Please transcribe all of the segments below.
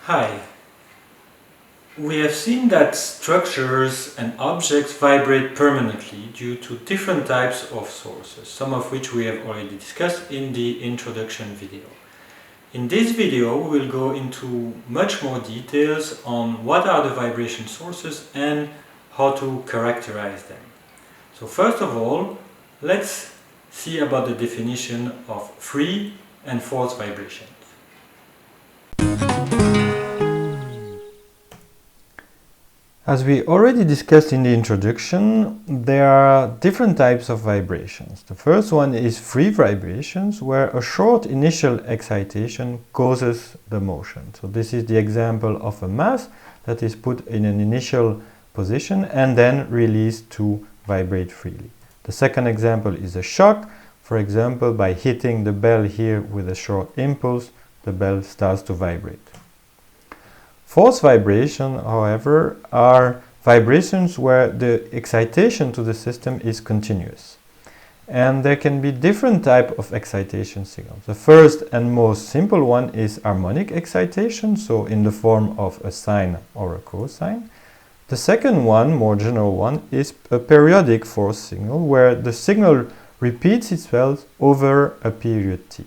Hi. We have seen that structures and objects vibrate permanently due to different types of sources, some of which we have already discussed in the introduction video. In this video we will go into much more details on what are the vibration sources and how to characterize them. So first of all, let's see about the definition of free and forced vibrations. As we already discussed in the introduction, there are different types of vibrations. The first one is free vibrations, where a short initial excitation causes the motion. So this is the example of a mass that is put in an initial position and then released to vibrate freely. The second example is a shock. For example, by hitting the bell here with a short impulse, the bell starts to vibrate. Forced vibration, however, are vibrations where the excitation to the system is continuous. And there can be different types of excitation signals. The first and most simple one is harmonic excitation, so in the form of a sine or a cosine. The second one, more general one, is a periodic force signal, where the signal repeats itself over a period t.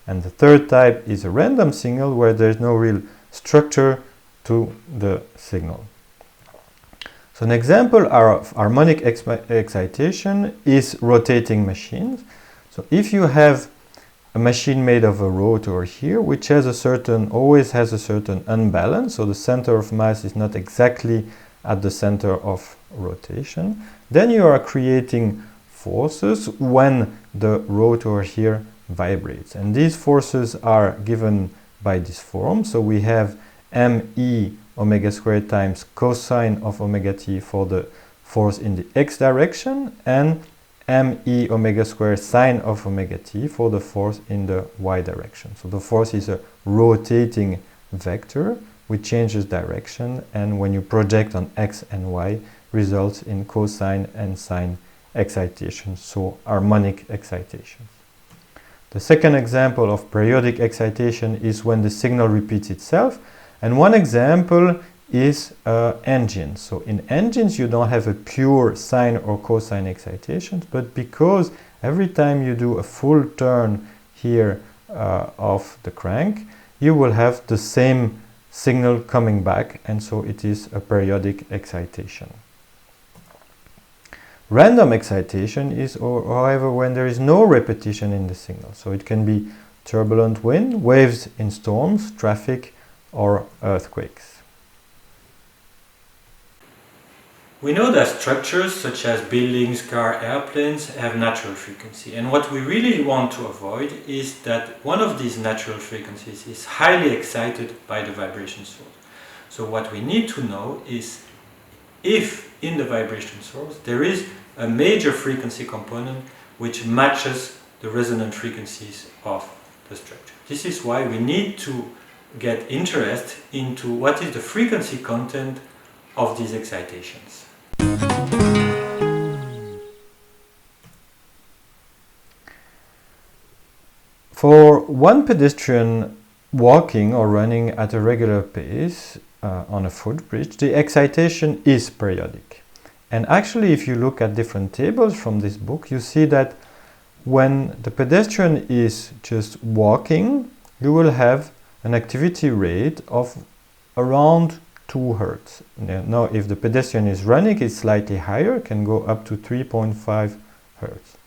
And the third type is a random signal, where there is no real structure to the signal. So an example of harmonic excitation is rotating machines. So if you have a machine made of a rotor here, which has always has a certain unbalance, so the center of mass is not exactly at the center of rotation, then you are creating forces when the rotor here vibrates. And these forces are given by this form. So we have me omega squared times cosine of omega t for the force in the x direction, and me omega squared sine of omega t for the force in the y direction. So the force is a rotating vector which changes direction, and when you project on x and y, results in cosine and sine excitation, so harmonic excitation. The second example of periodic excitation is when the signal repeats itself. And one example is engines. So in engines you don't have a pure sine or cosine excitation, but because every time you do a full turn here of the crank, you will have the same signal coming back, and so it is a periodic excitation. Random excitation is, however, when there is no repetition in the signal. So it can be turbulent wind, waves in storms, traffic, or earthquakes. We know that structures such as buildings, cars, airplanes have natural frequency, and what we really want to avoid is that one of these natural frequencies is highly excited by the vibration source. So what we need to know is if in the vibration source there is a major frequency component which matches the resonant frequencies of the structure. This is why we need to get interest into what is the frequency content of these excitations. For one pedestrian walking or running at a regular pace on a footbridge, the excitation is periodic. And actually, if you look at different tables from this book, you see that when the pedestrian is just walking, you will have an activity rate of around 2 Hertz. Now, if the pedestrian is running, it's slightly higher, can go up to 3.5 Hertz.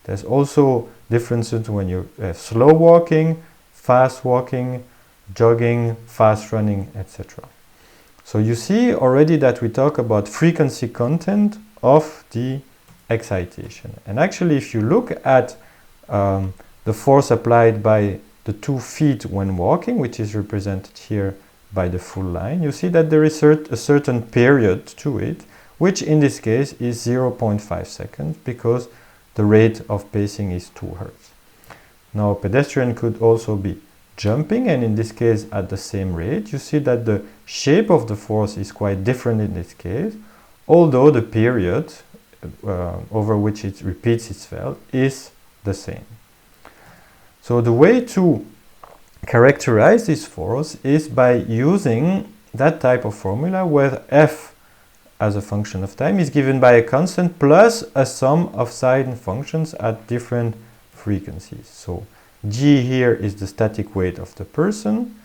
There's also differences when you have slow walking, fast walking, jogging, fast running, etc. So you see already that we talk about frequency content of the excitation. And actually, if you look at the force applied by the 2 feet when walking, which is represented here by the full line, you see that there is a certain period to it, which in this case is 0.5 seconds, because the rate of pacing is 2 Hertz. Now, a pedestrian could also be jumping, and in this case at the same rate. You see that the shape of the force is quite different in this case, although the period over which it repeats itself is the same. So the way to characterize this force is by using that type of formula where f as a function of time is given by a constant plus a sum of sine functions at different frequencies. So g here is the static weight of the person,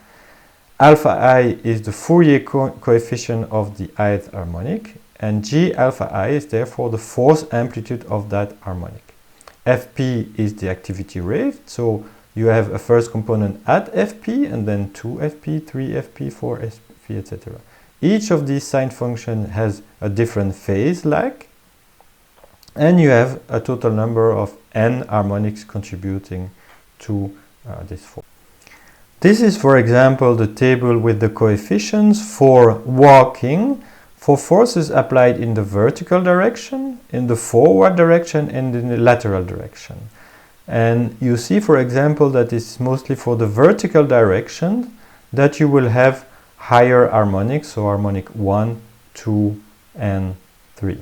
alpha I is the Fourier coefficient of the ith harmonic, and g alpha I is therefore the force amplitude of that harmonic. Fp is the activity rate, so you have a first component at Fp and then 2Fp, 3Fp, 4Fp, etc. Each of these sine functions has a different phase lag, and you have a total number of n harmonics contributing to this force. This is, for example, the table with the coefficients for walking, for forces applied in the vertical direction, in the forward direction, and in the lateral direction. And you see, for example, that it's mostly for the vertical direction that you will have higher harmonics, so harmonic 1, 2, and 3.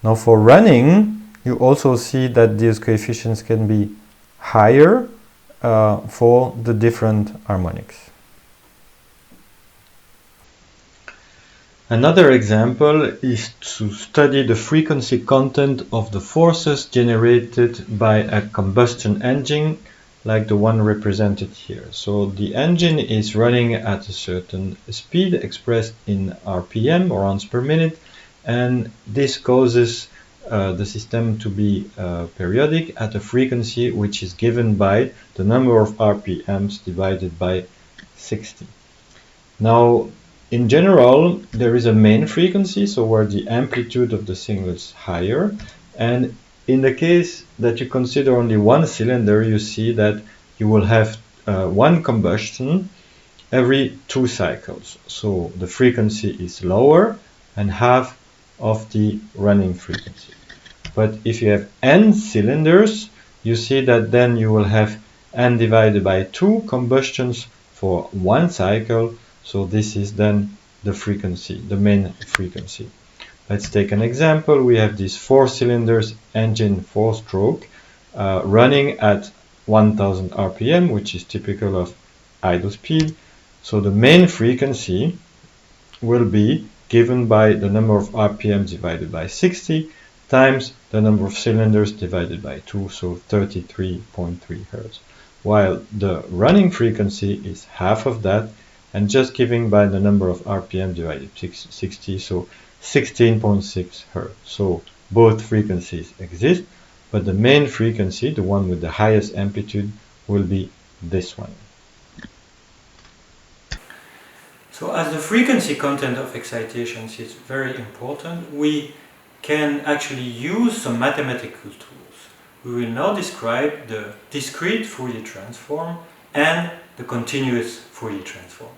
Now for running, you also see that these coefficients can be higher for the different harmonics. Another example is to study the frequency content of the forces generated by a combustion engine like the one represented here. So the engine is running at a certain speed expressed in RPM, or rounds per minute, and this causes the system to be periodic at a frequency which is given by the number of RPMs divided by 60. Now, in general, there is a main frequency, so where the amplitude of the signal is higher, and in the case that you consider only one cylinder, you see that you will have one combustion every 2 cycles. So the frequency is lower and half of the running frequency. But if you have n cylinders, you see that then you will have n divided by 2 combustions for 1 cycle. So this is then the frequency, the main frequency. Let's take an example. We have this 4 cylinders engine 4-stroke running at 1000 RPM, which is typical of idle speed. So the main frequency will be given by the number of RPM divided by 60 times the number of cylinders divided by 2, so 33.3 Hz. While the running frequency is half of that, and just given by the number of RPM divided by 60, so 16.6 Hz. So both frequencies exist, but the main frequency, the one with the highest amplitude, will be this one. So as the frequency content of excitations is very important, we can actually use some mathematical tools. We will now describe the discrete Fourier transform and the continuous Fourier transform.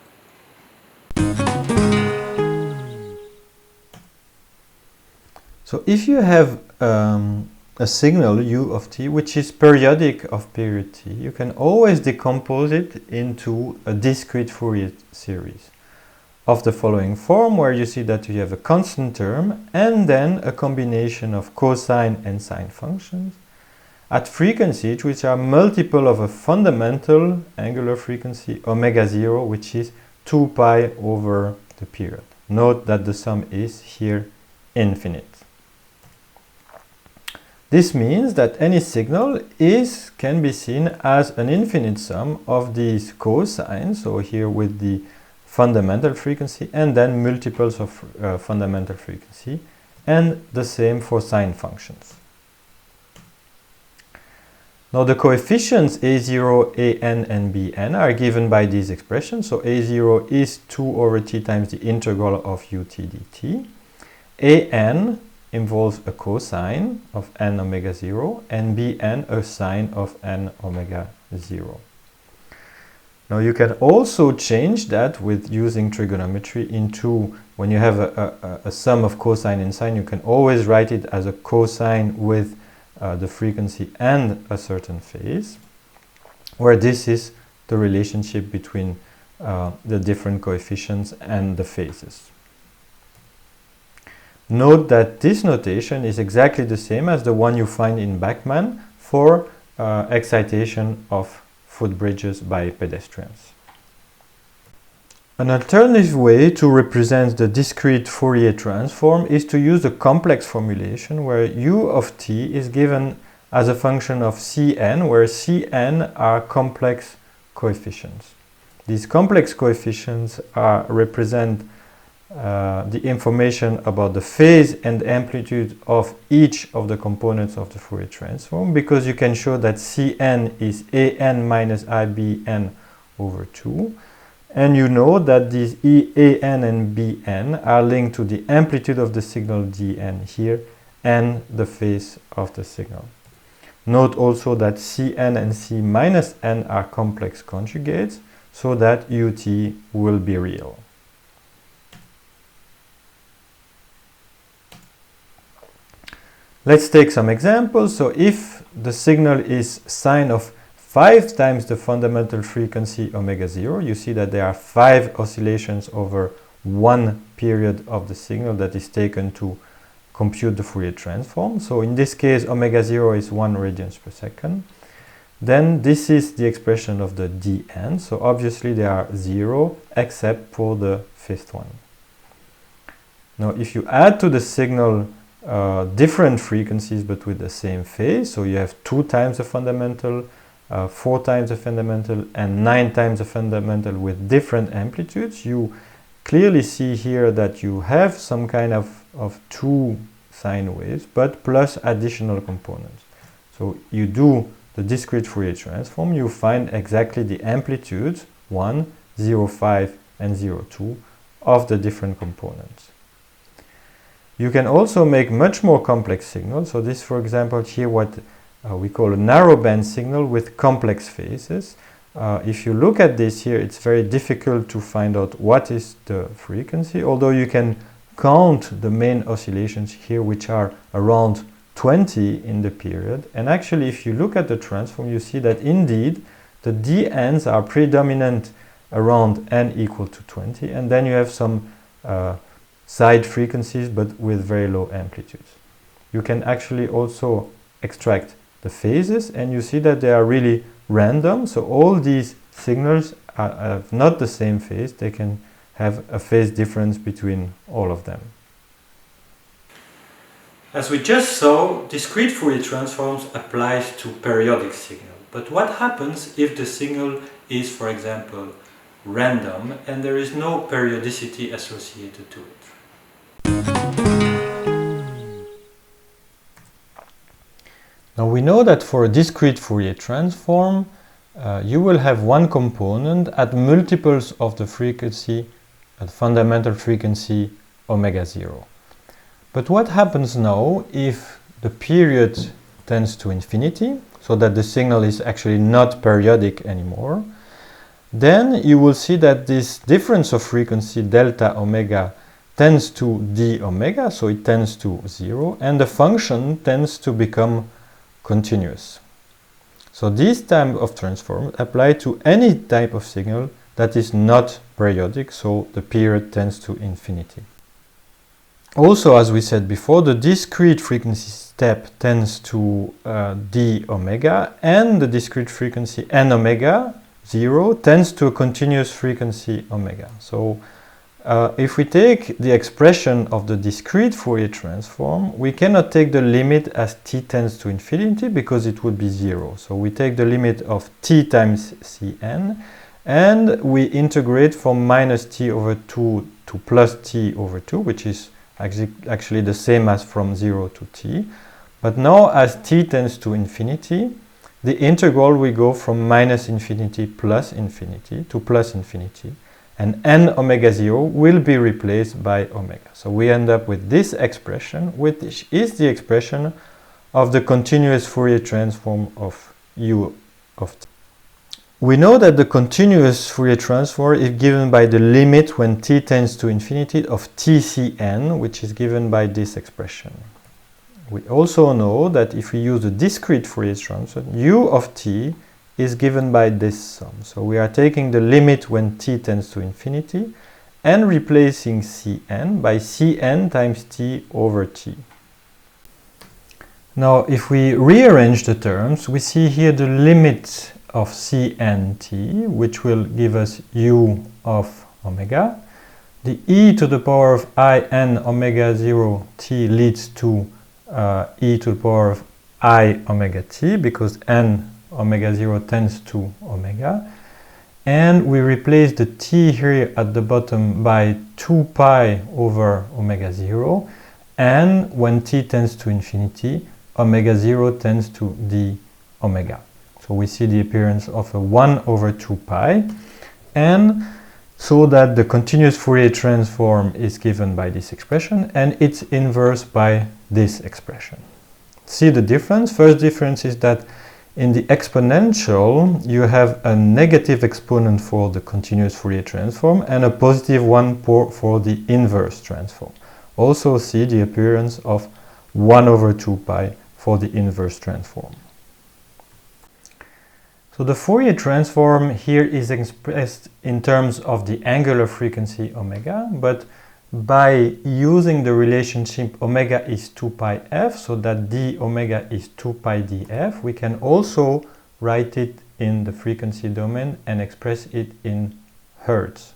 So if you have a signal u of t which is periodic of period t, you can always decompose it into a discrete Fourier series of the following form, where you see that you have a constant term and then a combination of cosine and sine functions at frequencies which are multiple of a fundamental angular frequency omega 0, which is 2 pi over the period. Note that the sum is here infinite. This means that any signal can be seen as an infinite sum of these cosines, so here with the fundamental frequency, and then multiples of fundamental frequency, and the same for sine functions. Now the coefficients a0, an, and bn are given by these expressions. So a0 is 2 over t times the integral of ut dt. An involves a cosine of n omega 0, and bn a sine of n omega 0. Now you can also change that with using trigonometry into, when you have a sum of cosine and sine, you can always write it as a cosine with the frequency and a certain phase, where this is the relationship between the different coefficients and the phases. Note that this notation is exactly the same as the one you find in Bachmann for excitation of footbridges by pedestrians. An alternative way to represent the discrete Fourier transform is to use a complex formulation where u of t is given as a function of Cn, where Cn are complex coefficients. These complex coefficients represent the information about the phase and amplitude of each of the components of the Fourier transform, because you can show that Cn is an minus ibn over 2, and you know that these an and bn are linked to the amplitude of the signal dn here and the phase of the signal. Note also that Cn and C minus n are complex conjugates, so that ut will be real. Let's take some examples. So if the signal is sine of 5 times the fundamental frequency omega 0, you see that there are 5 oscillations over one period of the signal that is taken to compute the Fourier transform. So in this case, omega 0 is 1 radians per second. Then this is the expression of the dn. So obviously they are 0 except for the fifth one. Now if you add to the signal different frequencies but with the same phase, so you have 2 times the fundamental, 4 times the fundamental, and 9 times the fundamental with different amplitudes, you clearly see here that you have some kind of 2 sine waves, but plus additional components. So you do the discrete Fourier transform, you find exactly the amplitudes 1, 0, 5, and 0, 2 of the different components. You can also make much more complex signals. So this, for example, here what we call a narrowband signal with complex phases. If you look at this here, it's very difficult to find out what is the frequency, although you can count the main oscillations here, which are around 20 in the period. And actually, if you look at the transform, you see that indeed the dn's are predominant around n equal to 20, and then you have some side frequencies but with very low amplitudes. You can actually also extract the phases, and you see that they are really random. So all these signals have not the same phase. They can have a phase difference between all of them. As we just saw, discrete Fourier transforms applies to periodic signal. But what happens if the signal is, for example, random and there is no periodicity associated to it? Now we know that for a discrete Fourier transform, you will have one component at multiples of the frequency, at fundamental frequency omega 0. But what happens now if the period tends to infinity, so that the signal is actually not periodic anymore? Then you will see that this difference of frequency delta omega tends to d omega, so it tends to 0, and the function tends to become continuous. So these type of transforms apply to any type of signal that is not periodic, so the period tends to infinity. Also, as we said before, the discrete frequency step tends to d omega, and the discrete frequency n omega 0 tends to a continuous frequency omega. So if we take the expression of the discrete Fourier transform, we cannot take the limit as t tends to infinity because it would be 0. So we take the limit of t times Cn, and we integrate from minus t over 2 to plus t over 2, which is actually the same as from 0 to t. But now as t tends to infinity, the integral will go from minus infinity to plus infinity. And n omega 0 will be replaced by omega. So we end up with this expression, which is the expression of the continuous Fourier transform of u of t. We know that the continuous Fourier transform is given by the limit when t tends to infinity of tcn, which is given by this expression. We also know that if we use the discrete Fourier transform, u of t is given by this sum. So we are taking the limit when t tends to infinity and replacing Cn by Cn times t over t. Now if we rearrange the terms, we see here the limit of Cnt, which will give us u of omega. The e to the power of in omega 0 t leads to e to the power of I omega t, because n omega 0 tends to omega. And we replace the t here at the bottom by 2 pi over omega 0. And when t tends to infinity, omega 0 tends to d omega. So we see the appearance of a 1 over 2 pi. And so that the continuous Fourier transform is given by this expression and its inverse by this expression. See the difference? First difference is that in the exponential you have a negative exponent for the continuous Fourier transform and a positive one for the inverse transform. Also see the appearance of 1 over 2 pi for the inverse transform. So the Fourier transform here is expressed in terms of the angular frequency omega, but by using the relationship omega is 2 pi f, so that d omega is 2 pi df, we can also write it in the frequency domain and express it in hertz.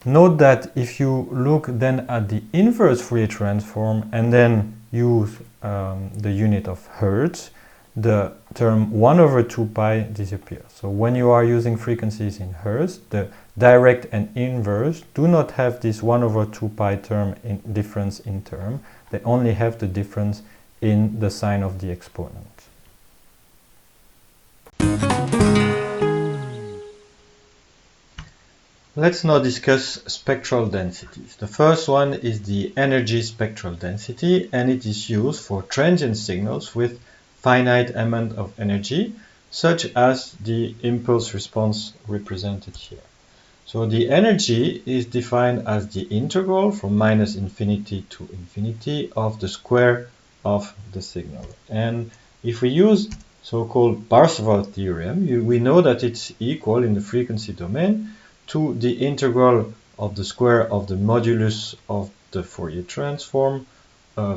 Note that if you look then at the inverse Fourier transform and then use the unit of hertz, the term 1 over 2 pi disappears. So when you are using frequencies in hertz, the direct and inverse do not have this 1 over 2 pi term in difference in term. They only have the difference in the sign of the exponent. Let's now discuss spectral densities. The first one is the energy spectral density, and it is used for transient signals with finite amount of energy, such as the impulse response represented here. So the energy is defined as the integral from minus infinity to infinity of the square of the signal. And if we use so-called Parseval theorem, we know that it's equal in the frequency domain to the integral of the square of the modulus of the Fourier transform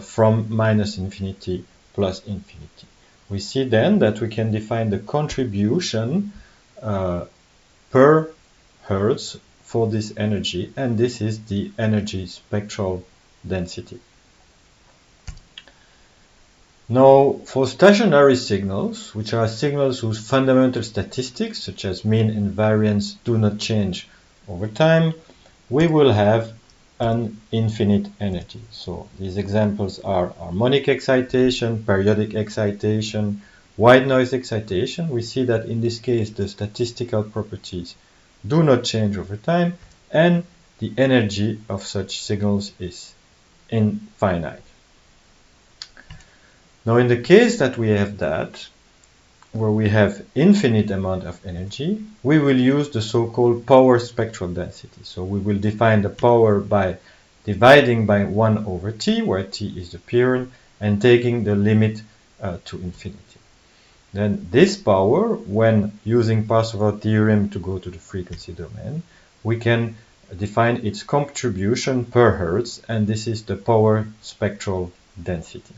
from minus infinity plus infinity. We see then that we can define the contribution per hertz for this energy, and this is the energy spectral density. Now, for stationary signals, which are signals whose fundamental statistics, such as mean and variance, do not change over time, we will have an infinite energy. So these examples are harmonic excitation, periodic excitation, white noise excitation. We see that in this case the statistical properties do not change over time, and the energy of such signals is infinite. Now in the case that we have that, where we have infinite amount of energy, we will use the so-called power spectral density. So we will define the power by dividing by 1 over t, where t is the period, and taking the limit to infinity. Then this power, when using Parseval theorem to go to the frequency domain, we can define its contribution per hertz, and this is the power spectral density.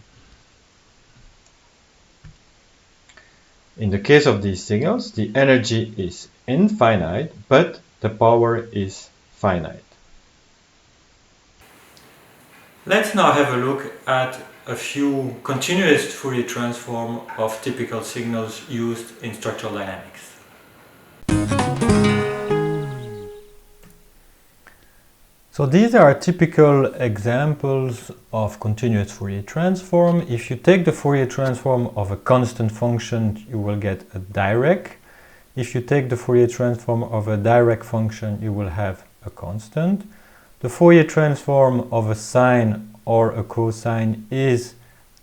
In the case of these signals, the energy is infinite, but the power is finite. Let's now have a look at a few continuous Fourier transform of typical signals used in structural dynamics. So these are typical examples of continuous Fourier transform. If you take the Fourier transform of a constant function, you will get a Dirac. If you take the Fourier transform of a Dirac function, you will have a constant. The Fourier transform of a sine or a cosine is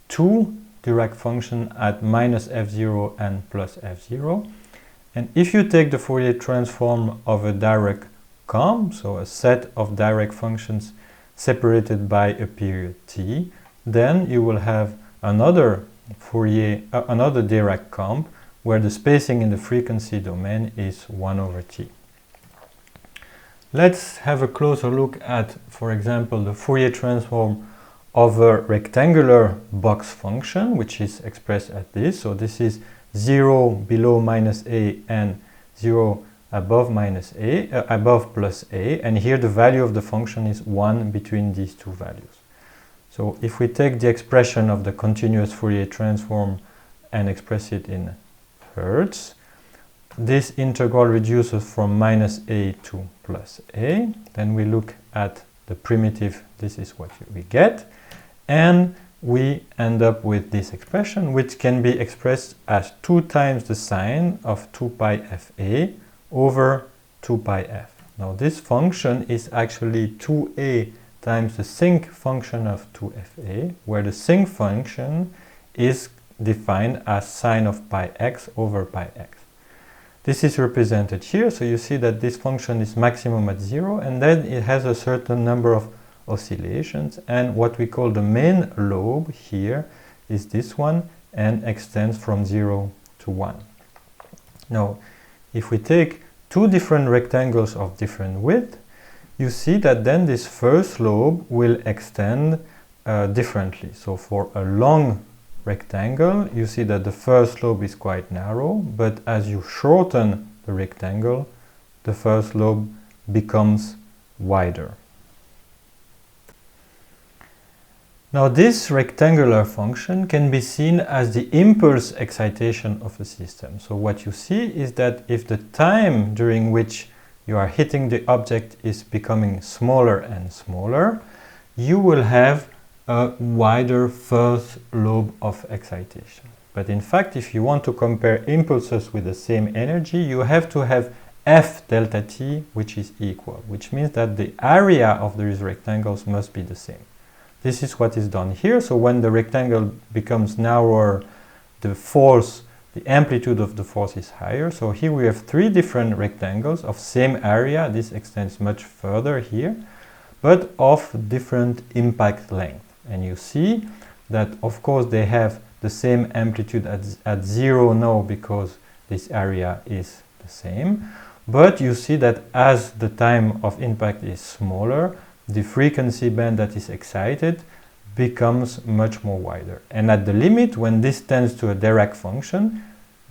two Dirac function at minus f0 and plus f0. And if you take the Fourier transform of a Dirac comb, so a set of Dirac functions separated by a period t, then you will have another Dirac comb where the spacing in the frequency domain is 1 over t. Let's have a closer look at, for example, the Fourier transform of a rectangular box function, which is expressed as this. So this is 0 below minus a and 0 above minus a, above plus a, and here the value of the function is 1 between these two values. So if we take the expression of the continuous Fourier transform and express it in hertz, this integral reduces from minus a to plus a. Then we look at the primitive, this is what we get, and we end up with this expression, which can be expressed as 2 times the sine of 2 pi fa over 2 pi f. Now this function is actually 2a times the sinc function of 2fa, where the sinc function is defined as sine of pi x over pi x. This is represented here, so you see that this function is maximum at 0, and then it has a certain number of oscillations, and what we call the main lobe here is this one and extends from 0 to 1. Now, if we take two different rectangles of different width, you see that then this first lobe will extend differently. So for a long rectangle, you see that the first lobe is quite narrow, but as you shorten the rectangle, the first lobe becomes wider. Now this rectangular function can be seen as the impulse excitation of a system. So what you see is that if the time during which you are hitting the object is becoming smaller and smaller, you will have a wider first lobe of excitation. But in fact, if you want to compare impulses with the same energy, you have to have F delta t, which is equal, which means that the area of these rectangles must be the same. This is what is done here. So when the rectangle becomes narrower, the force, the amplitude of the force is higher. So here we have 3 different rectangles of same area. This extends much further here, but of different impact length. And you see that, of course, they have the same amplitude at 0 now because this area is the same. But you see that as the time of impact is smaller, the frequency band that is excited becomes much more wider. And at the limit, when this tends to a Dirac function,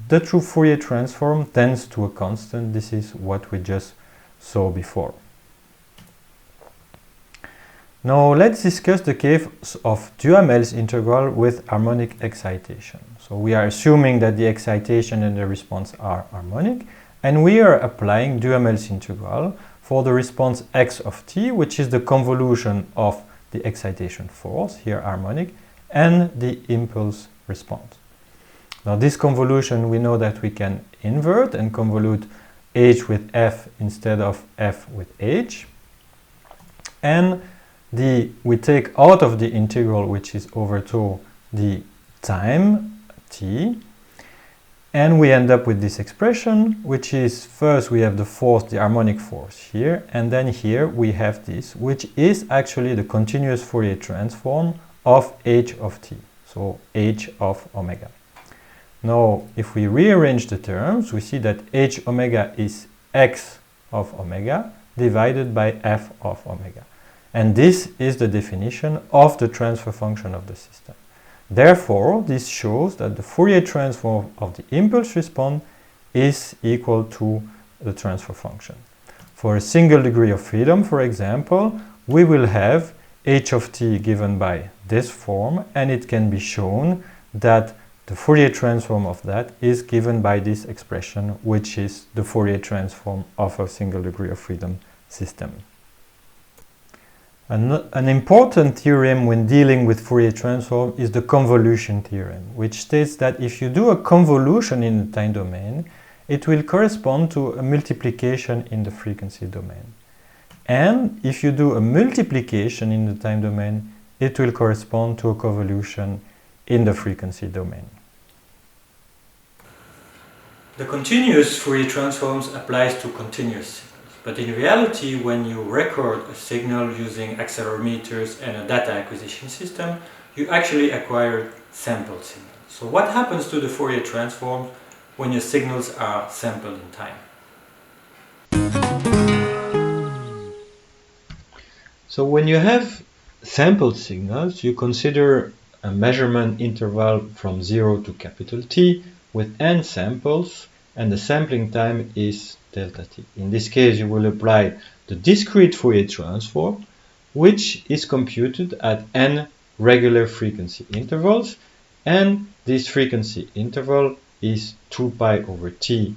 the true Fourier transform tends to a constant. This is what we just saw before. Now let's discuss the case of Duhamel's integral with harmonic excitation. So we are assuming that the excitation and the response are harmonic, and we are applying Duhamel's integral for the response x of t, which is the convolution of the excitation force, here harmonic, and the impulse response. Now this convolution, we know that we can invert and convolute h with f instead of f with h. And we take out of the integral, which is over tau, the time t, and we end up with this expression, which is first we have the force, the harmonic force here, and then here we have this, which is actually the continuous Fourier transform of h of t, so h of omega. Now, if we rearrange the terms, we see that h omega is x of omega divided by f of omega. And this is the definition of the transfer function of the system. Therefore, this shows that the Fourier transform of the impulse response is equal to the transfer function. For a single degree of freedom, for example, we will have h of t given by this form, and it can be shown that the Fourier transform of that is given by this expression, which is the Fourier transform of a single degree of freedom system. An important theorem when dealing with Fourier transform is the convolution theorem, which states that if you do a convolution in the time domain, it will correspond to a multiplication in the frequency domain. And if you do a multiplication in the time domain, it will correspond to a convolution in the frequency domain. The continuous Fourier transforms applies to continuous signals. But in reality, when you record a signal using accelerometers and a data acquisition system, you actually acquire sampled signals. So what happens to the Fourier transform when your signals are sampled in time? So when you have sampled signals, you consider a measurement interval from 0 to capital T, with n samples, and the sampling time is delta t. In this case, you will apply the discrete Fourier transform, which is computed at n regular frequency intervals, and this frequency interval is 2 pi over t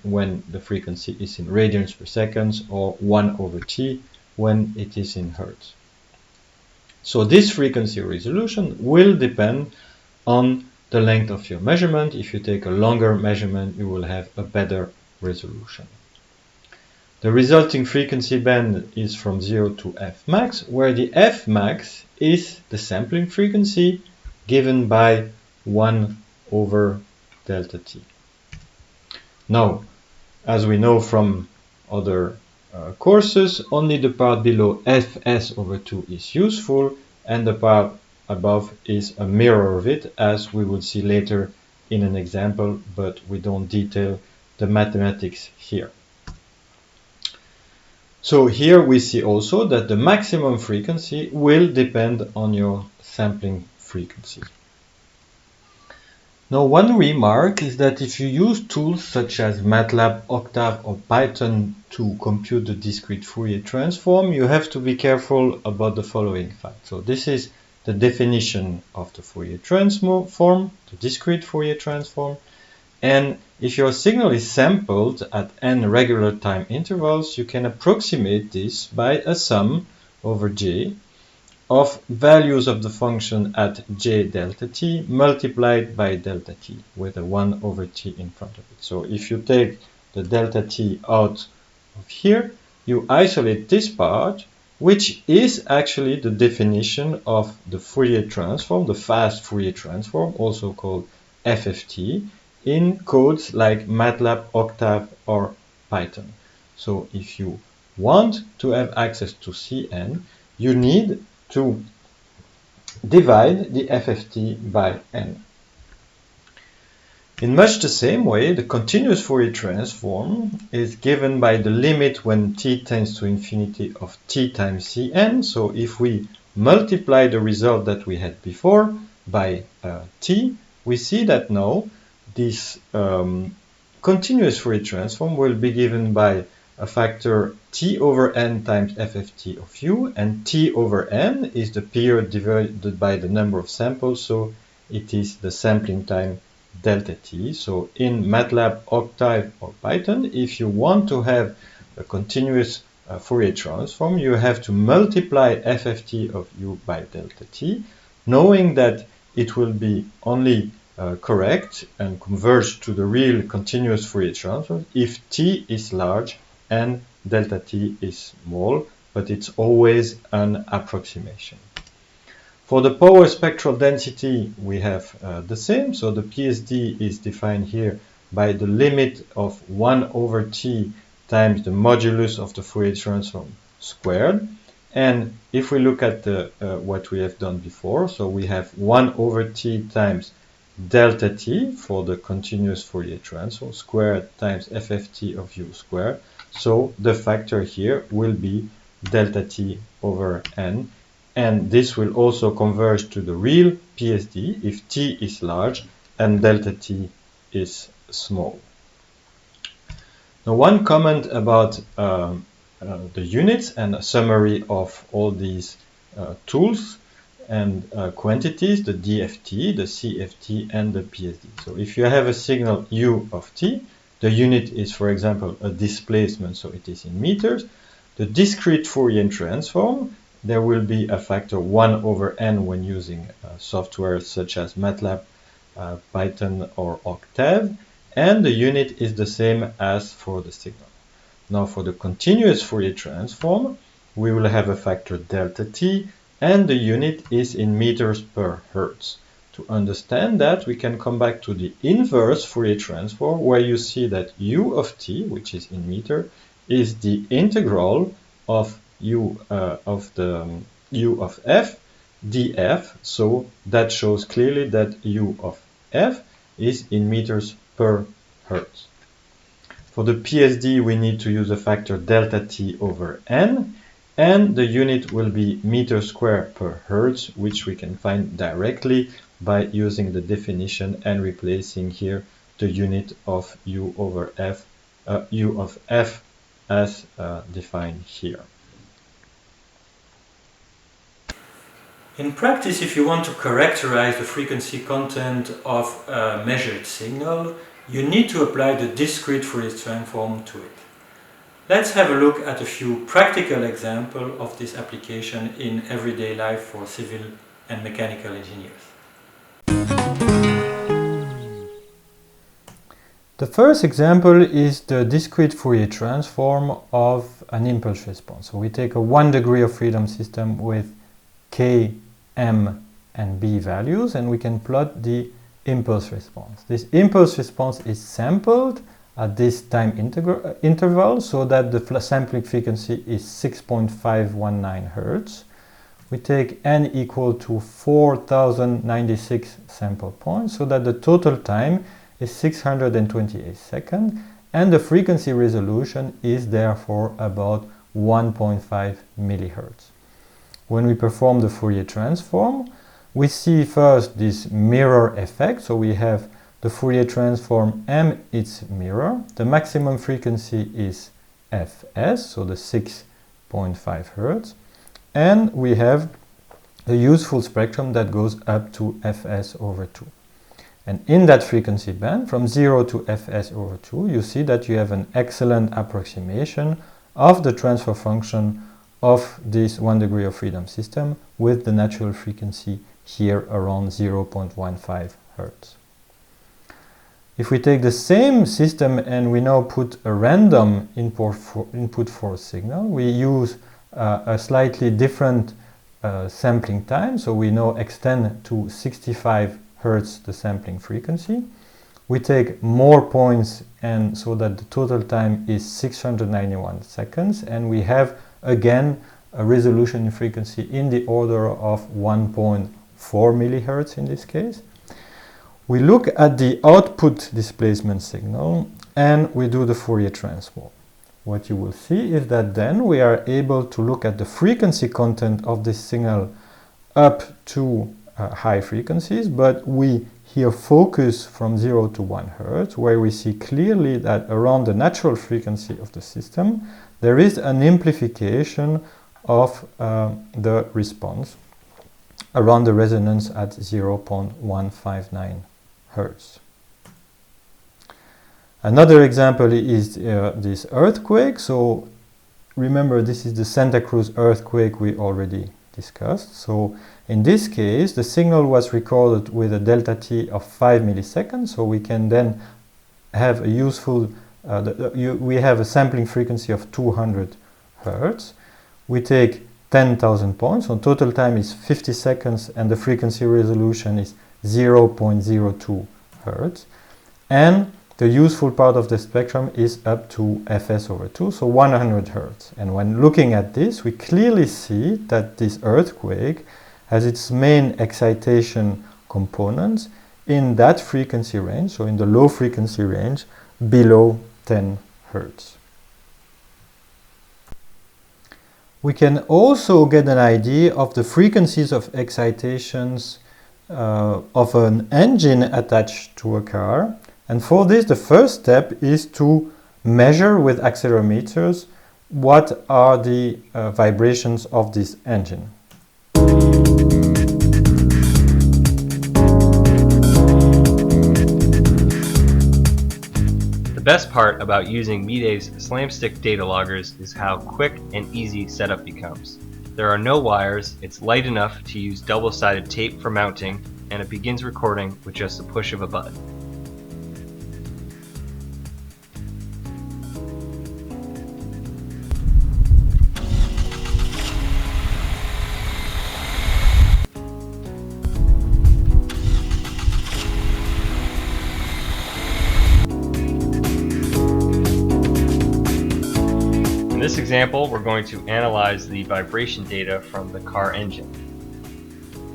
when the frequency is in radians per second, or 1 over t when it is in hertz. So this frequency resolution will depend on the length of your measurement. If you take a longer measurement, you will have a better resolution. The resulting frequency band is from 0 to f max, where the f max is the sampling frequency given by 1 over delta t. Now, as we know from other courses, only the part below fs over 2 is useful, and the part above is a mirror of it, as we will see later in an example, but we don't detail the mathematics here. So here we see also that the maximum frequency will depend on your sampling frequency. Now, one remark is that if you use tools such as MATLAB, Octave, or Python to compute the discrete Fourier transform, you have to be careful about the following fact. So this is the definition of the Fourier transform, the discrete Fourier transform. And if your signal is sampled at n regular time intervals, you can approximate this by a sum over j of values of the function at j delta t multiplied by delta t with a 1 over t in front of it. So if you take the delta t out of here, you isolate this part, which is actually the definition of the Fourier transform, the fast Fourier transform, also called FFT, in codes like MATLAB, Octave, or Python. So if you want to have access to Cn, you need to divide the FFT by n. In much the same way, the continuous Fourier transform is given by the limit when t tends to infinity of t times Cn. So if we multiply the result that we had before by t, we see that now this continuous Fourier transform will be given by a factor t over n times FFT of u, and t over n is the period divided by the number of samples, so it is the sampling time delta t. So in MATLAB, Octave, or Python, if you want to have a continuous Fourier transform, you have to multiply FFT of u by delta t, knowing that it will be only correct and converge to the real continuous Fourier transform if t is large and delta t is small, but it's always an approximation. For the power spectral density, we have the same. So the PSD is defined here by the limit of 1 over t times the modulus of the Fourier transform squared. And if we look at what we have done before, so we have 1 over t times delta t for the continuous Fourier transform squared times FFT of u squared. So the factor here will be delta t over n, and this will also converge to the real PSD if t is large and delta t is small. Now, one comment about the units and a summary of all these tools and quantities, the DFT, the CFT, and the PSD. So if you have a signal u of t, the unit is, for example, a displacement, so it is in meters. The discrete Fourier transform, there will be a factor 1 over n when using software such as MATLAB, Python, or Octave, and the unit is the same as for the signal. Now for the continuous Fourier transform, we will have a factor delta t, and the unit is in meters per hertz. To understand that, we can come back to the inverse Fourier transform, where you see that u of t, which is in meter, is the integral of u of f df. So that shows clearly that u of f is in meters per hertz. For the PSD, we need to use a factor delta t over n, and the unit will be meter square per hertz, which we can find directly by using the definition and replacing here the unit of u over f, u of f as defined here. In practice, if you want to characterize the frequency content of a measured signal, you need to apply the discrete Fourier transform to it. Let's have a look at a few practical examples of this application in everyday life for civil and mechanical engineers. The first example is the discrete Fourier transform of an impulse response. So we take a 1 degree of freedom system with k, m, and b values, and we can plot the impulse response. This impulse response is sampled at this time interval so that the sampling frequency is 6.519 Hertz. We take n equal to 4096 sample points so that the total time is 628 seconds, and the frequency resolution is therefore about 1.5 millihertz. When we perform the Fourier transform, we see first this mirror effect. So we have the Fourier transform m, its mirror. The maximum frequency is fs, so the 6.5 Hertz. And we have a useful spectrum that goes up to fs over 2. And in that frequency band, from 0 to fs over 2, you see that you have an excellent approximation of the transfer function of this 1 degree of freedom system with the natural frequency here around 0.15 Hertz. If we take the same system and we now put a random input force signal, we use a slightly different sampling time, so we now extend to 65 Hertz the sampling frequency. We take more points, and so that the total time is 691 seconds, and we have again a resolution in frequency in the order of 1.4 millihertz in this case. We look at the output displacement signal and we do the Fourier transform. What you will see is that then we are able to look at the frequency content of this signal up to high frequencies, but we here focus from 0 to 1 Hertz, where we see clearly that around the natural frequency of the system there is an amplification of the response around the resonance at 0.159 Hertz. Another example is this earthquake. So remember, this is the Santa Cruz earthquake we already discussed. So in this case, the signal was recorded with a delta t of 5 milliseconds. So we can then have a useful, we have a sampling frequency of 200 Hertz. We take 10,000 points, so total time is 50 seconds and the frequency resolution is 0.02 Hertz. And the useful part of the spectrum is up to fs over 2, so 100 Hertz. And when looking at this, we clearly see that this earthquake has its main excitation components in that frequency range, so in the low frequency range below 10 Hertz. We can also get an idea of the frequencies of excitations of an engine attached to a car. And for this, the first step is to measure with accelerometers what are the vibrations of this engine. The best part about using Mayde's SlamStick data loggers is how quick and easy setup becomes. There are no wires, it's light enough to use double-sided tape for mounting, and it begins recording with just a push of a button. In this example, we're going to analyze the vibration data from the car engine.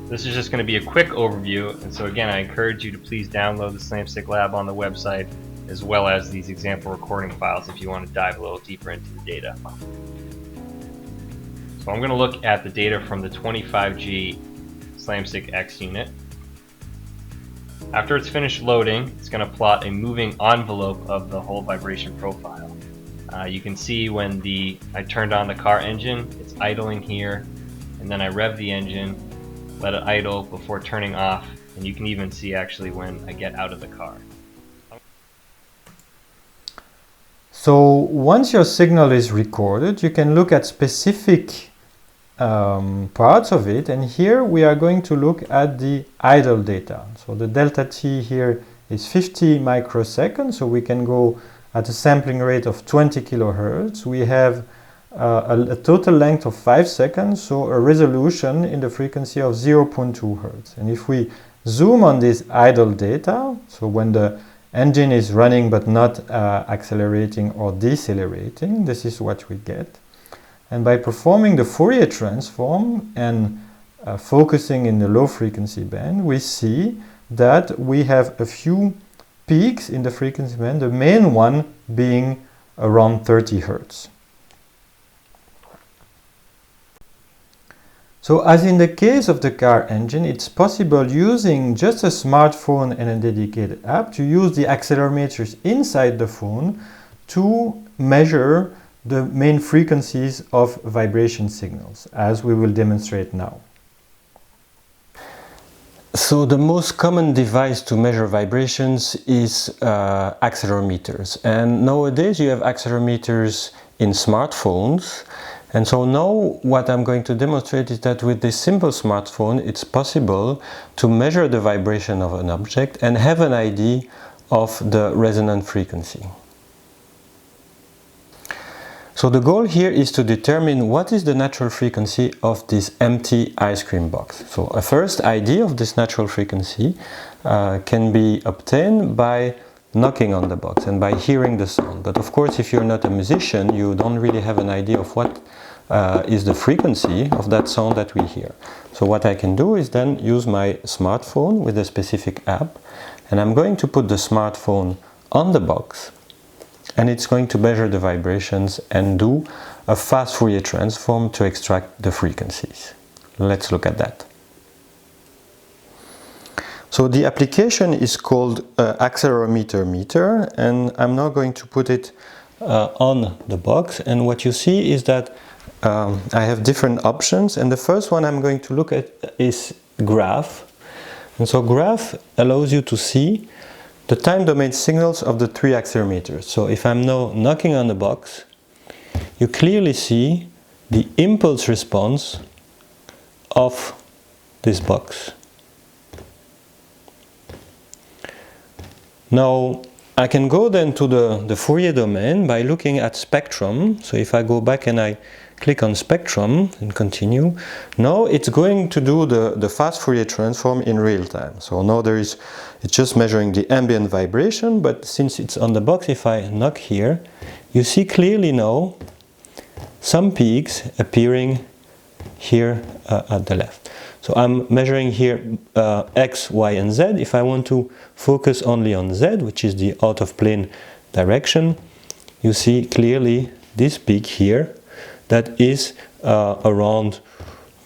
This is just going to be a quick overview, and so again, I encourage you to please download the SlamStick Lab on the website, as well as these example recording files if you want to dive a little deeper into the data. So I'm going to look at the data from the 25G SlamStick X unit. After it's finished loading, it's going to plot a moving envelope of the whole vibration profile. You can see when I turned on the car engine, it's idling here, and then I rev the engine, let it idle before turning off, and you can even see actually when I get out of the car. So once your signal is recorded, you can look at specific parts of it, and here we are going to look at the idle data. So the delta t here is 50 microseconds, so we can go at a sampling rate of 20 kilohertz. We have a total length of 5 seconds, so a resolution in the frequency of 0.2 hertz. And if we zoom on this idle data, so when the engine is running but not accelerating or decelerating, this is what we get. And by performing the Fourier transform and focusing in the low frequency band, we see that we have a few peaks in the frequency band, the main one being around 30 hertz. So as in the case of the car engine, it's possible using just a smartphone and a dedicated app to use the accelerometers inside the phone to measure the main frequencies of vibration signals, as we will demonstrate now. So the most common device to measure vibrations is accelerometers. And nowadays you have accelerometers in smartphones. And so now what I'm going to demonstrate is that with this simple smartphone, it's possible to measure the vibration of an object and have an idea of the resonant frequency. So the goal here is to determine what is the natural frequency of this empty ice cream box. So a first idea of this natural frequency can be obtained by knocking on the box and by hearing the sound. But of course, if you're not a musician, you don't really have an idea of what is the frequency of that sound that we hear. So what I can do is then use my smartphone with a specific app, and I'm going to put the smartphone on the box, and it's going to measure the vibrations and do a fast Fourier transform to extract the frequencies. Let's look at that. So the application is called accelerometer meter, and I'm now going to put it on the box, and what you see is that I have different options, and the first one I'm going to look at is graph. And so graph allows you to see the time domain signals of the 3 accelerometers. So if I'm now knocking on the box, you clearly see the impulse response of this box. Now I can go then to the Fourier domain by looking at spectrum. So if I go back and I click on spectrum and continue, now it's going to do the fast Fourier transform in real time. So now it's just measuring the ambient vibration, but since it's on the box, if I knock here, you see clearly now some peaks appearing here at the left. So I'm measuring here X, Y, and Z. If I want to focus only on Z, which is the out of plane direction, you see clearly this peak here that is around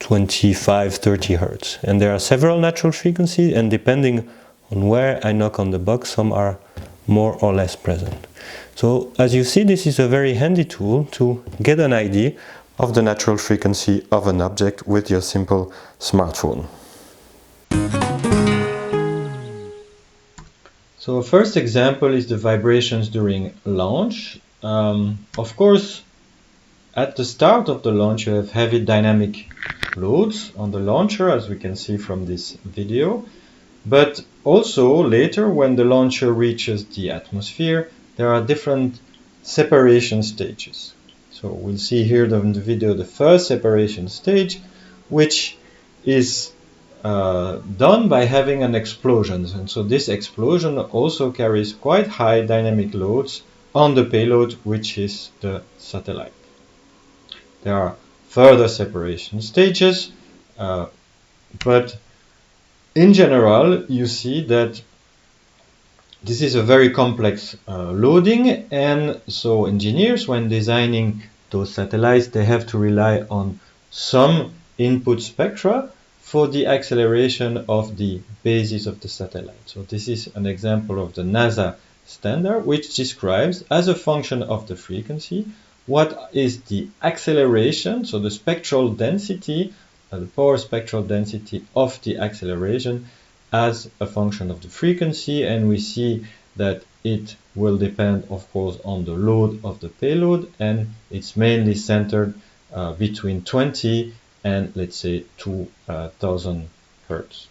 25-30 Hertz. And there are several natural frequencies, and depending on where I knock on the box, some are more or less present. So as you see, this is a very handy tool to get an idea of the natural frequency of an object with your simple smartphone. So first example is the vibrations during launch. Of course, at the start of the launch you have heavy dynamic loads on the launcher, as we can see from this video. But also later, when the launcher reaches the atmosphere, there are different separation stages. So we'll see here in the video the first separation stage, which is done by having an explosion. And so this explosion also carries quite high dynamic loads on the payload, which is the satellite. There are further separation stages, but in general you see that this is a very complex loading, and so engineers, when designing those satellites, they have to rely on some input spectra for the acceleration of the basis of the satellite. So this is an example of the NASA standard, which describes as a function of the frequency what is the acceleration, so the spectral density, the power spectral density of the acceleration as a function of the frequency, and we see that it will depend, of course, on the load of the payload, and it's mainly centered between 20 and let's say 2000 Hertz.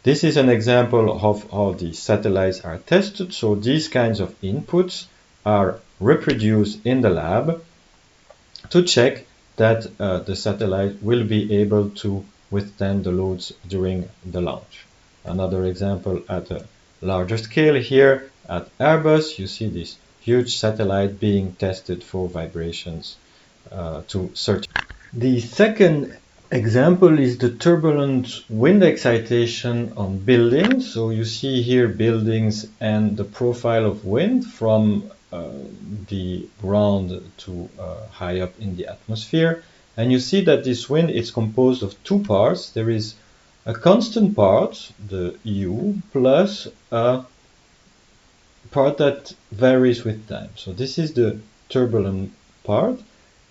This is an example of how the satellites are tested. So these kinds of inputs are reproduced in the lab to check that the satellite will be able to withstand the loads during the launch. Another example at a larger scale here at Airbus, you see this huge satellite being tested for vibrations to search. The second example is the turbulent wind excitation on buildings. So you see here buildings and the profile of wind from the ground to high up in the atmosphere. And you see that this wind is composed of two parts. There is a constant part, the U, plus a part that varies with time. So this is the turbulent part.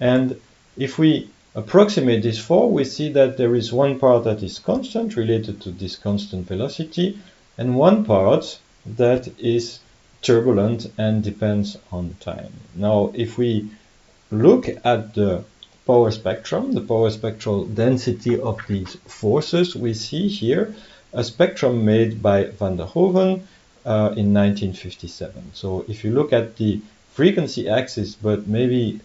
And if we approximate this form, we see that there is one part that is constant related to this constant velocity, and one part that is turbulent and depends on time. Now, if we look at the power spectrum, the power spectral density of these forces, we see here a spectrum made by Van der Hoeven in 1957. So if you look at the frequency axis, but maybe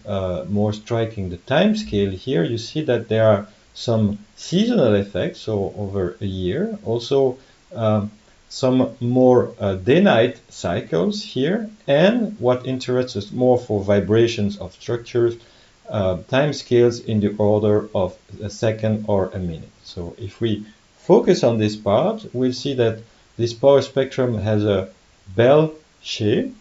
more striking the time scale here, you see that there are some seasonal effects, so over a year. Also some more day-night cycles here, and what interests us more for vibrations of structures, time scales in the order of a second or a minute. So if we focus on this part, we'll see that this power spectrum has a bell shape,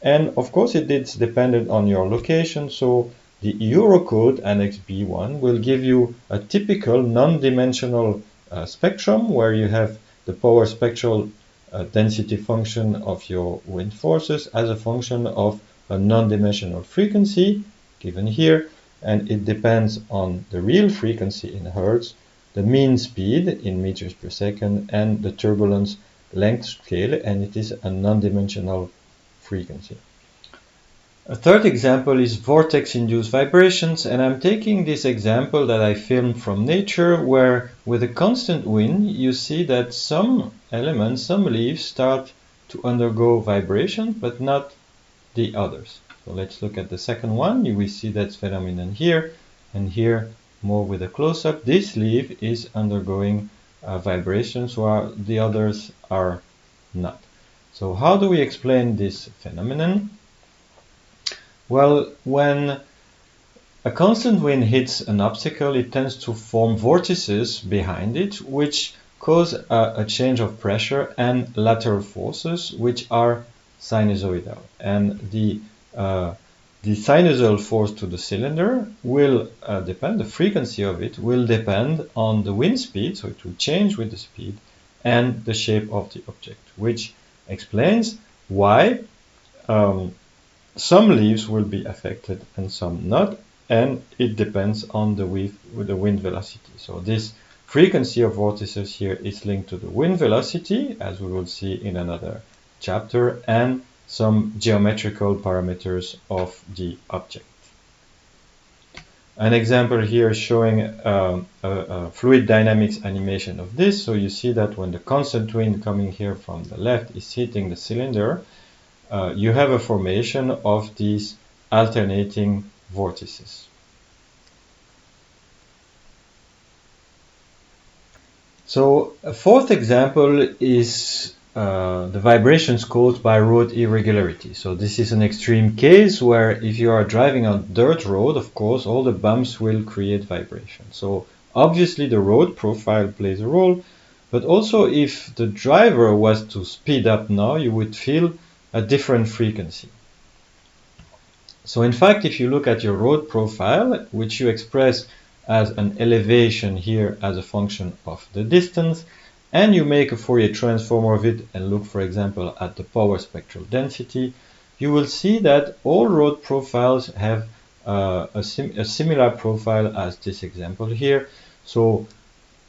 and of course it is dependent on your location. So the Eurocode Annex B1 will give you a typical non-dimensional spectrum where you have the power spectral density function of your wind forces as a function of a non-dimensional frequency given here, and it depends on the real frequency in Hertz, the mean speed in meters per second, and the turbulence length scale, and it is a non-dimensional frequency. A third example is vortex-induced vibrations, and I'm taking this example that I filmed from nature, where with a constant wind you see that some elements, some leaves start to undergo vibration, but not the others. So let's look at the second one. You will see that phenomenon here, and here more with a close-up. This leaf is undergoing vibrations while the others are not. So how do we explain this phenomenon? Well, when a constant wind hits an obstacle, it tends to form vortices behind it, which cause a change of pressure and lateral forces, which are sinusoidal. And the sinusoidal force to the cylinder will depend, the frequency of it will depend on the wind speed, so it will change with the speed, and the shape of the object, which explains why some leaves will be affected and some not, and it depends on the wind velocity. So this frequency of vortices here is linked to the wind velocity, as we will see in another chapter, and some geometrical parameters of the object. An example here showing a fluid dynamics animation of this. So you see that when the constant wind coming here from the left is hitting the cylinder, you have a formation of these alternating vortices. So a fourth example is the vibrations caused by road irregularity. So this is an extreme case where if you are driving on dirt road, of course, all the bumps will create vibration. So obviously the road profile plays a role, but also if the driver was to speed up now, you would feel a different frequency. So in fact, if you look at your road profile, which you express as an elevation here as a function of the distance, and you make a Fourier transform of it and look, for example, at the power spectral density, you will see that all road profiles have a similar profile as this example here. So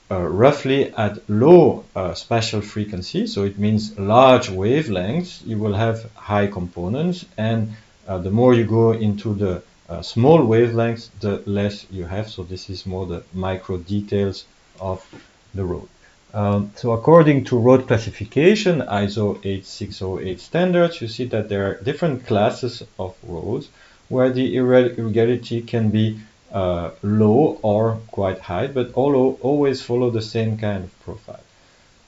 roughly at low spatial frequency, so it means large wavelengths, you will have high components, and the more you go into the small wavelengths, the less you have. So this is more the micro details of the road. So according to road classification, ISO 8608 standards, you see that there are different classes of roads where the irregularity can be low or quite high, but always follow the same kind of profile.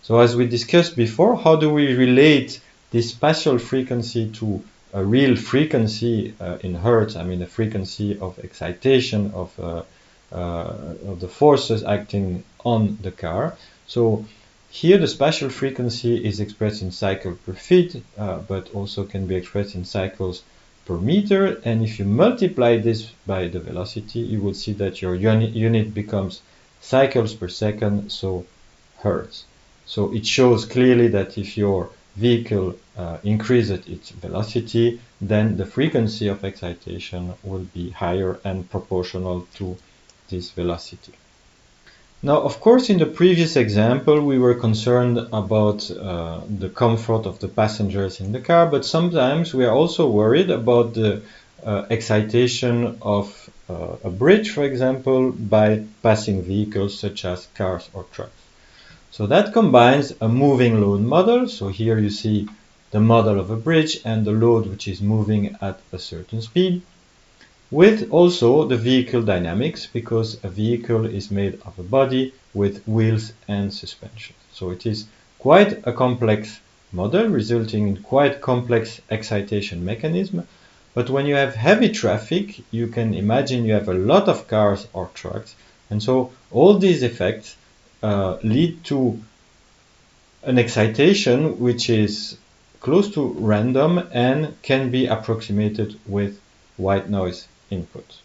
So as we discussed before, how do we relate this spatial frequency to a real frequency in hertz? I mean, the frequency of excitation of the forces acting on the car. So here the spatial frequency is expressed in cycle per feet, but also can be expressed in cycles per meter. And if you multiply this by the velocity, you will see that your unit becomes cycles per second, so hertz. So it shows clearly that if your vehicle increases its velocity, then the frequency of excitation will be higher and proportional to this velocity. Now, of course, in the previous example, we were concerned about the comfort of the passengers in the car, but sometimes we are also worried about the excitation of a bridge, for example, by passing vehicles such as cars or trucks. So that combines a moving load model. So here you see the model of a bridge and the load which is moving at a certain speed, with also the vehicle dynamics, because a vehicle is made of a body with wheels and suspension. So it is quite a complex model, resulting in quite complex excitation mechanism. But when you have heavy traffic, you can imagine you have a lot of cars or trucks, and so all these effects lead to an excitation which is close to random and can be approximated with white noise input.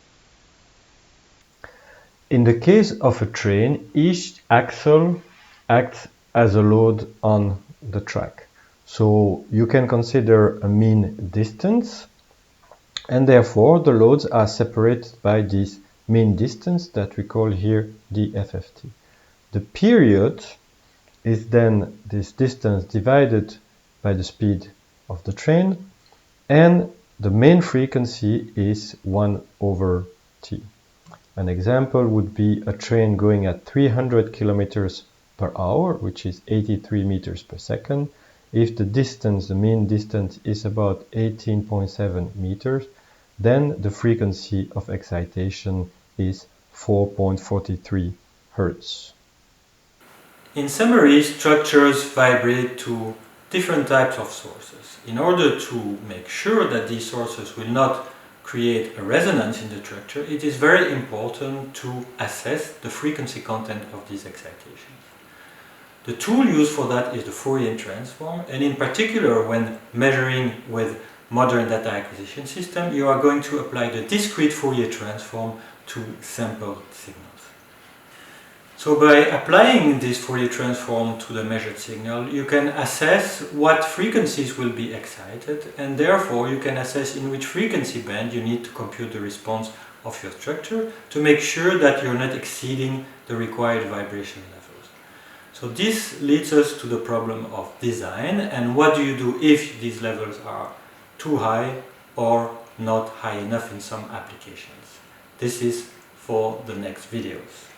In the case of a train, each axle acts as a load on the track. So you can consider a mean distance, and therefore the loads are separated by this mean distance that we call here the FFT. The period is then this distance divided by the speed of the train, and the main frequency is 1/t. An example would be a train going at 300 kilometers per hour, which is 83 meters per second. If the distance, the mean distance, is about 18.7 meters, then the frequency of excitation is 4.43 hertz. In summary, structures vibrate to different types of sources. In order to make sure that these sources will not create a resonance in the structure, it is very important to assess the frequency content of these excitations. The tool used for that is the Fourier transform, and in particular when measuring with modern data acquisition system, you are going to apply the discrete Fourier transform to sample signals. So by applying this Fourier transform to the measured signal, you can assess what frequencies will be excited, and therefore you can assess in which frequency band you need to compute the response of your structure to make sure that you're not exceeding the required vibration levels. So this leads us to the problem of design, and what do you do if these levels are too high or not high enough in some applications. This is for the next videos.